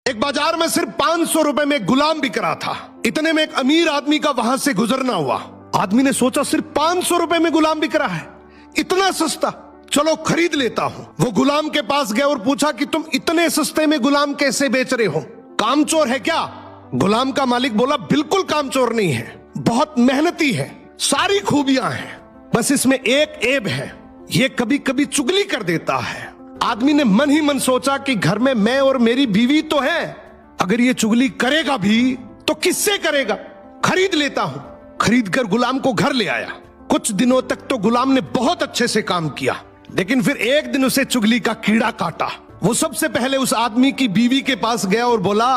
एक बाजार में सिर्फ 500 रुपए में गुलाम बिक रहा था। इतने में एक अमीर आदमी का वहां से गुजरना हुआ। आदमी ने सोचा सिर्फ 500 रुपए में गुलाम बिक रहा है, इतना सस्ता, चलो खरीद लेता हूं। वो गुलाम के पास गया और पूछा कि तुम इतने सस्ते में गुलाम कैसे बेच रहे हो, कामचोर है क्या? गुलाम का मालिक बोला बिल्कुल कामचोर नहीं है, बहुत मेहनती है, सारी खूबियां हैं, बस इसमें एक ऐब है, ये कभी कभी चुगली कर देता है। आदमी ने मन ही मन सोचा कि घर में मैं और मेरी बीवी तो है, अगर ये चुगली करेगा भी तो किससे करेगा, खरीद लेता हूं। खरीदकर गुलाम को घर ले आया। कुछ दिनों तक तो गुलाम ने बहुत अच्छे से काम किया, लेकिन फिर एक दिन उसे चुगली का कीड़ा काटा। वो सबसे पहले उस आदमी की बीवी के पास गया और बोला,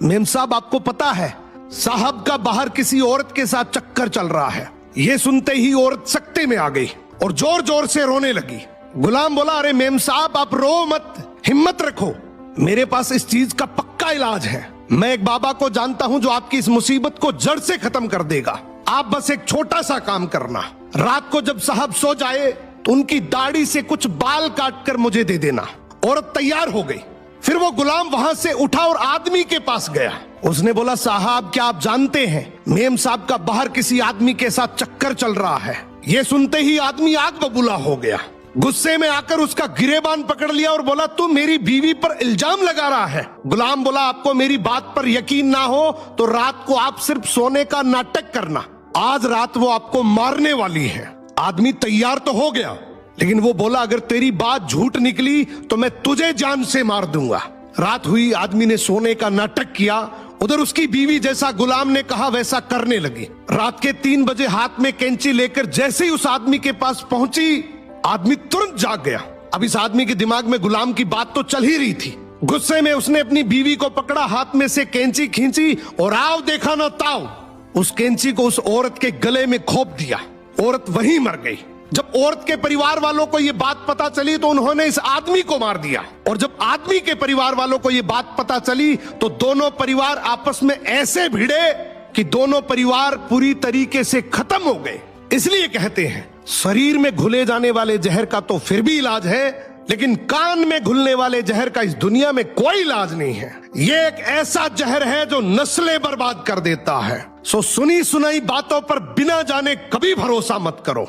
मेम साहब आपको पता है साहब का बाहर किसी औरत के साथ चक्कर चल रहा है। ये सुनते ही औरत सकते में आ गई और जोर जोर से रोने लगी। गुलाम बोला, अरे मेम साहब आप रो मत, हिम्मत रखो, मेरे पास इस चीज का पक्का इलाज है। मैं एक बाबा को जानता हूं जो आपकी इस मुसीबत को जड़ से खत्म कर देगा। आप बस एक छोटा सा काम करना, रात को जब साहब सो जाए तो उनकी दाढ़ी से कुछ बाल काट कर मुझे दे देना। औरत तैयार हो गई। फिर वो गुलाम वहां से उठा और आदमी के पास गया। उसने बोला, साहब क्या आप जानते हैं मेम साहब का बाहर किसी आदमी के साथ चक्कर चल रहा है। ये सुनते ही आदमी आग बबूला हो गया। गुस्से में आकर उसका गिरेबान पकड़ लिया और बोला, तू मेरी बीवी पर इल्जाम लगा रहा है। गुलाम बोला, आपको मेरी बात पर यकीन ना हो तो रात को आप सिर्फ सोने का नाटक करना, आज रात वो आपको मारने वाली है। आदमी तैयार तो हो गया, लेकिन वो बोला, अगर तेरी बात झूठ निकली तो मैं तुझे जान से मार दूंगा। रात हुई, आदमी ने सोने का नाटक किया। उधर उसकी बीवी जैसा गुलाम ने कहा वैसा करने लगी। रात के 3 बजे हाथ में कैंची लेकर जैसे ही उस आदमी के पास पहुंची, आदमी तुरंत जाग गया। अब इस आदमी के दिमाग में गुलाम की बात तो चल ही रही थी। गुस्से में उसने अपनी बीवी को पकड़ा, हाथ में से कैंची खींची और आओ देखा ना ताओ, उस कैंची को उस औरत के गले में घोंप दिया। औरत वहीं मर गई। जब औरत के परिवार वालों को ये बात पता चली तो उन्होंने इस आदमी को मार दिया, और जब आदमी के परिवार वालों को ये बात पता चली तो दोनों परिवार आपस में ऐसे भिड़े कि दोनों परिवार पूरी तरीके से खत्म हो गए। इसलिए कहते हैं शरीर में घुले जाने वाले जहर का तो फिर भी इलाज है, लेकिन कान में घुलने वाले जहर का इस दुनिया में कोई इलाज नहीं है। ये एक ऐसा जहर है जो नस्लें बर्बाद कर देता है। सो सुनी सुनाई बातों पर बिना जाने कभी भरोसा मत करो।